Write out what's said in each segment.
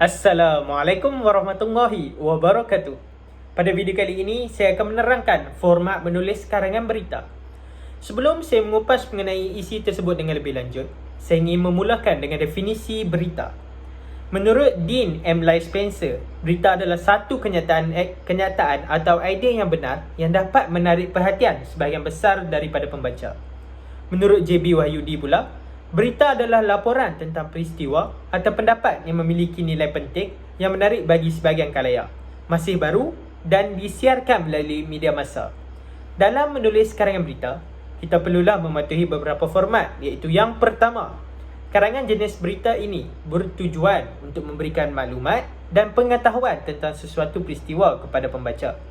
Assalamualaikum warahmatullahi wabarakatuh. Pada video kali ini, saya akan menerangkan format menulis karangan berita. Sebelum saya mengupas mengenai isi tersebut dengan lebih lanjut, saya ingin memulakan dengan definisi berita. Menurut Dean M. Lai Spencer, berita adalah satu kenyataan atau idea yang benar yang dapat menarik perhatian sebahagian besar daripada pembaca. Menurut J.B. Wahyudi pula, berita adalah laporan tentang peristiwa atau pendapat yang memiliki nilai penting yang menarik bagi sebahagian khalayak, masih baru dan disiarkan melalui media massa. Dalam menulis karangan berita, kita perlulah mematuhi beberapa format, iaitu yang pertama, karangan jenis berita ini bertujuan untuk memberikan maklumat dan pengetahuan tentang sesuatu peristiwa kepada pembaca.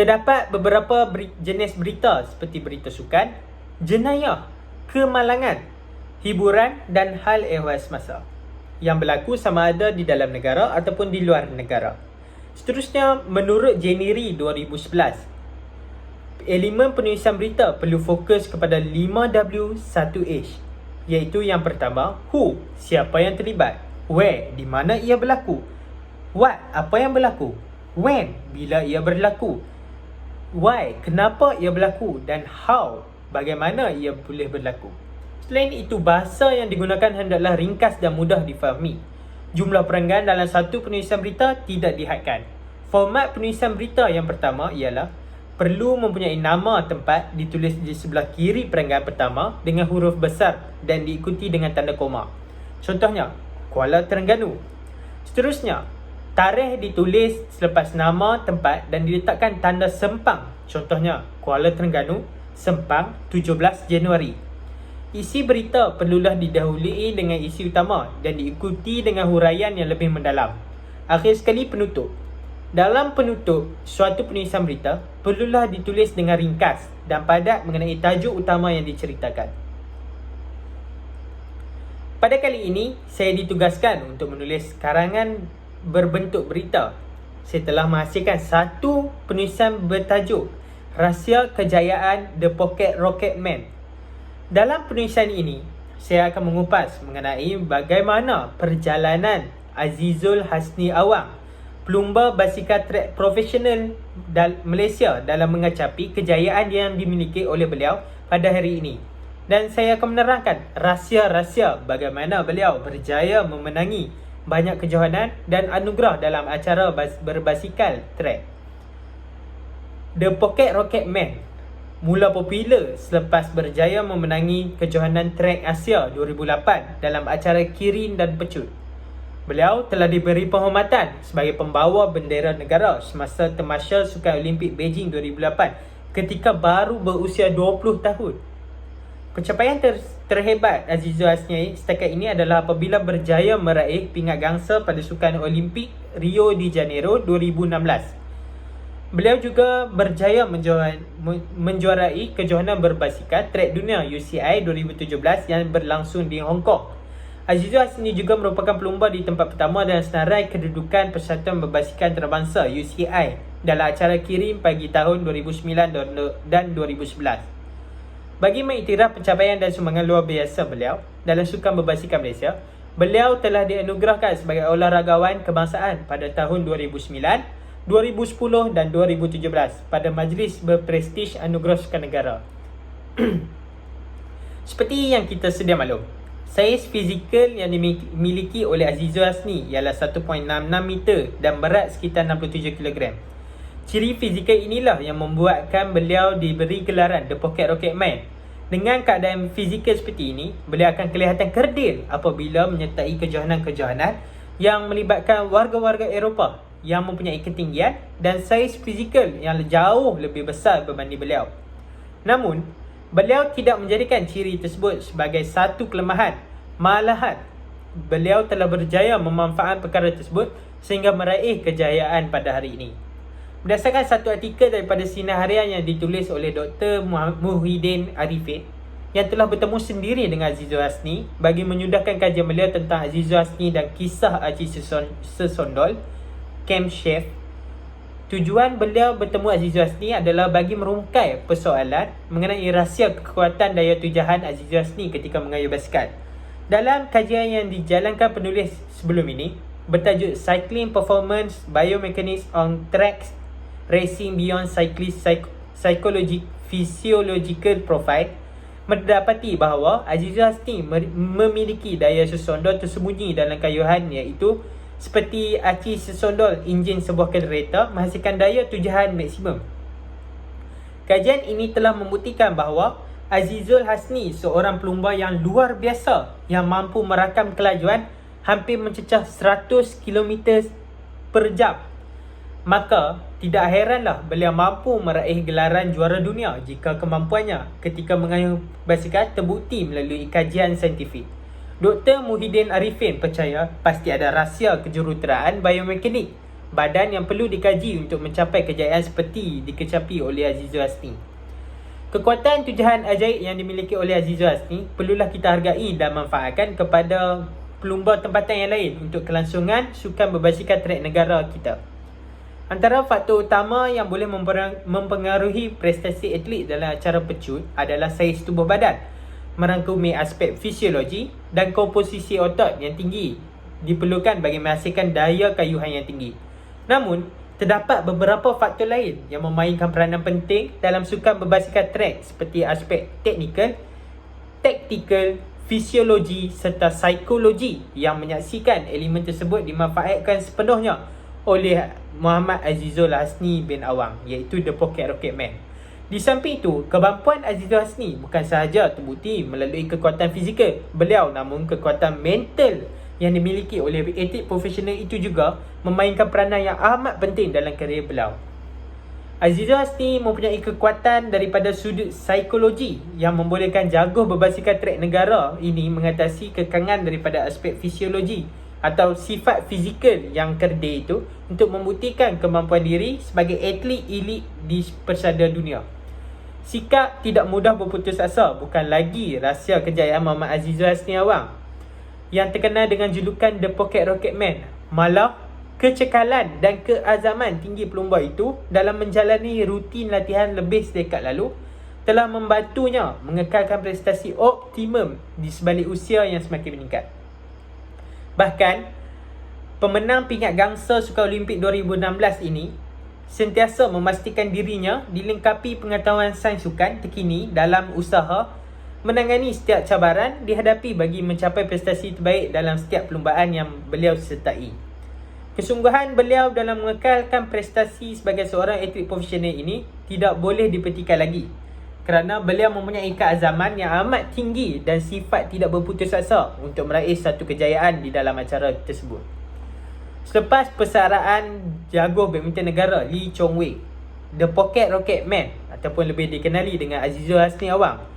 Terdapat beberapa jenis berita seperti berita sukan, jenayah, kemalangan, hiburan dan hal ehwal semasa yang berlaku sama ada di dalam negara ataupun di luar negara. Seterusnya, menurut Januari 2011, elemen penulisan berita perlu fokus kepada 5W1H, iaitu yang pertama, who, siapa yang terlibat, where, di mana ia berlaku, what, apa yang berlaku, when, bila ia berlaku, why, kenapa ia berlaku, dan how, bagaimana ia boleh berlaku. Selain itu, bahasa yang digunakan hendaklah ringkas dan mudah difahami. Jumlah perenggan dalam satu penulisan berita tidak dihadkan. Format penulisan berita yang pertama ialah perlu mempunyai nama tempat ditulis di sebelah kiri perenggan pertama dengan huruf besar dan diikuti dengan tanda koma. Contohnya, Kuala Terengganu. Seterusnya, tarikh ditulis selepas nama tempat dan diletakkan tanda sempang. Contohnya, Kuala Terengganu, Sempang, 17 Januari. Isi berita perlulah didahului dengan isi utama dan diikuti dengan huraian yang lebih mendalam. Akhir sekali, penutup. Dalam penutup, suatu penulisan berita perlulah ditulis dengan ringkas dan padat mengenai tajuk utama yang diceritakan. Pada kali ini, saya ditugaskan untuk menulis karangan berbentuk berita. Saya telah menghasilkan satu penulisan bertajuk Rahsia Kejayaan The Pocket Rocket Man. Dalam penulisan ini, saya akan mengupas mengenai bagaimana perjalanan Azizul Hasni Awang, pelumba basikal trek profesional Malaysia, dalam mengacapi kejayaan yang dimiliki oleh beliau pada hari ini. Dan saya akan menerangkan rahsia-rahsia bagaimana beliau berjaya memenangi banyak kejohanan dan anugerah dalam acara berbasikal trek. The Pocket Rocket Man mula popular selepas berjaya memenangi kejohanan trek Asia 2008 dalam acara Kirin dan Pecut. Beliau telah diberi penghormatan sebagai pembawa bendera negara semasa Tamasya Sukan Olimpik Beijing 2008 ketika baru berusia 20 tahun. Pencapaian terhebat Azizul Hasni setakat ini adalah apabila berjaya meraih pingat gangsa pada Sukan Olimpik Rio de Janeiro 2016. Beliau juga berjaya menjuarai kejohanan berbasikal trek dunia UCI 2017 yang berlangsung di Hong Kong. Azizul Hasni juga merupakan pelumba di tempat pertama dalam senarai kedudukan Persatuan Berbasikal Antarabangsa UCI dalam acara Kirim pagi tahun 2009 dan 2011. Bagi mengiktiraf pencapaian dan sumbangan luar biasa beliau dalam sukan berbasikal Malaysia, beliau telah dianugerahkan sebagai olahragawan kebangsaan pada tahun 2009, 2010 dan 2017 pada majlis berprestij Anugerah Sukan Negara. Seperti yang kita sedia maklum, saiz fizikal yang dimiliki oleh Azizul Hasni ialah 1.66 meter dan berat sekitar 67 kg. Ciri fizikal inilah yang membuatkan beliau diberi gelaran The Pocket Rocket Man. Dengan keadaan fizikal seperti ini, beliau akan kelihatan kerdil apabila menyertai kejohanan-kejohanan yang melibatkan warga-warga Eropah yang mempunyai ketinggian dan saiz fizikal yang jauh lebih besar berbanding beliau. Namun, beliau tidak menjadikan ciri tersebut sebagai satu kelemahan. Malahan, beliau telah berjaya memanfaatkan perkara tersebut sehingga meraih kejayaan pada hari ini. Berdasarkan satu artikel daripada Sinar Harian yang ditulis oleh Dr. Muhyiddin Arifin yang telah bertemu sendiri dengan Azizul Hasni bagi menyudahkan kajian beliau tentang Azizul Hasni dan kisah Haji Sesondol, Camp Chef. Tujuan beliau bertemu Azizul Hasni adalah bagi merungkai persoalan mengenai rahsia kekuatan daya tujahan Azizul Hasni ketika mengayuh basikal. Dalam kajian yang dijalankan penulis sebelum ini bertajuk Cycling Performance Biomechanics on Tracks Racing Beyond Cyclist Physiological Profile, mendapati bahawa Azizul Hasni memiliki daya sesondol tersembunyi dalam kayuhan, iaitu seperti aci sesondol enjin sebuah kereta menghasilkan daya tujuan maksimum. Kajian ini telah membuktikan bahawa Azizul Hasni seorang pelumba yang luar biasa yang mampu merakam kelajuan hampir mencecah 100 km per jam. Maka tidak heranlah beliau mampu meraih gelaran juara dunia jika kemampuannya ketika mengayuh basikal terbukti melalui kajian saintifik. Dr. Muhyiddin Arifin percaya pasti ada rahsia kejuruteraan biomekanik badan yang perlu dikaji untuk mencapai kejayaan seperti dikecapi oleh Azizul Hasni. Kekuatan tujuan ajaib yang dimiliki oleh Azizul Hasni perlulah kita hargai dan manfaatkan kepada pelumba tempatan yang lain untuk kelangsungan sukan berbasikal trek negara kita. Antara faktor utama yang boleh mempengaruhi prestasi atlet dalam acara pecut adalah saiz tubuh badan, merangkumi aspek fisiologi dan komposisi otot yang tinggi diperlukan bagi menghasilkan daya kayuhan yang tinggi. Namun, terdapat beberapa faktor lain yang memainkan peranan penting dalam sukan berbasikal trek seperti aspek teknikal, taktikal, fisiologi serta psikologi yang menyaksikan elemen tersebut dimanfaatkan sepenuhnya oleh Muhammad Azizul Hasni bin Awang, iaitu The Pocket Rocket Man. Di samping itu, kemampuan Azizul Hasni bukan sahaja terbukti melalui kekuatan fizikal beliau, namun kekuatan mental yang dimiliki oleh atlet profesional itu juga memainkan peranan yang amat penting dalam kerjaya beliau. Azizul Hasni mempunyai kekuatan daripada sudut psikologi yang membolehkan jaguh berbasikal trek negara ini mengatasi kekangan daripada aspek fisiologi atau sifat fizikal yang kerdil itu untuk membuktikan kemampuan diri sebagai atlet elit di persada dunia. Sikap tidak mudah berputus asa bukan lagi rahsia kejayaan Muhammad Azizul Hasni Awang yang terkenal dengan julukan The Pocket Rocket Man. Malah, kecekalan dan keazaman tinggi pelumba itu dalam menjalani rutin latihan lebih sedekad lalu telah membantunya mengekalkan prestasi optimum di sebalik usia yang semakin meningkat. Bahkan, pemenang pingat gangsa Sukan Olimpik 2016 ini sentiasa memastikan dirinya dilengkapi pengetahuan sains sukan terkini dalam usaha menangani setiap cabaran dihadapi bagi mencapai prestasi terbaik dalam setiap perlumbaan yang beliau sertai. Kesungguhan beliau dalam mengekalkan prestasi sebagai seorang atlet profesional ini tidak boleh dipertikaikan lagi, kerana beliau mempunyai keazaman yang amat tinggi dan sifat tidak berputus asa untuk meraih satu kejayaan di dalam acara tersebut. Selepas persaraan jaguh badminton negara Lee Chong Wei, The Pocket Rocket Man ataupun lebih dikenali dengan Azizul Hasni Awang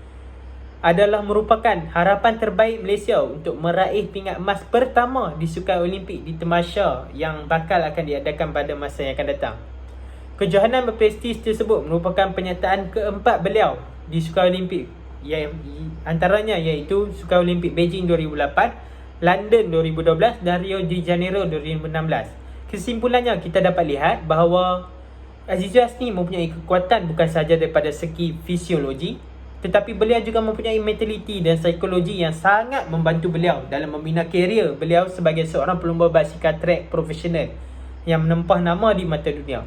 adalah merupakan harapan terbaik Malaysia untuk meraih pingat emas pertama di Sukan Olimpik di Temasya yang bakal akan diadakan pada masa yang akan datang. Kejohanan berprestij tersebut merupakan penyertaan keempat beliau di Sukan Olimpik, yang antaranya iaitu Sukan Olimpik Beijing 2008, London 2012 dan Rio de Janeiro 2016. Kesimpulannya, kita dapat lihat bahawa Azizul Hasni mempunyai kekuatan bukan sahaja daripada segi fisiologi, tetapi beliau juga mempunyai mentaliti dan psikologi yang sangat membantu beliau dalam membina karier beliau sebagai seorang pelumba basikal trek profesional yang menempah nama di mata dunia.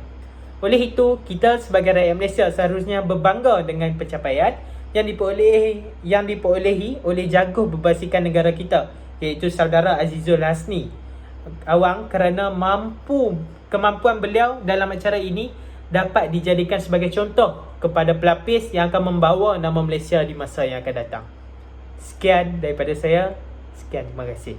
Oleh itu, kita sebagai rakyat Malaysia seharusnya berbangga dengan pencapaian yang diperolehi oleh jaguh berbasikal negara kita, iaitu saudara Azizul Hasni Awang, kerana kemampuan beliau dalam acara ini dapat dijadikan sebagai contoh kepada pelapis yang akan membawa nama Malaysia di masa yang akan datang. Sekian daripada saya. Sekian, terima kasih.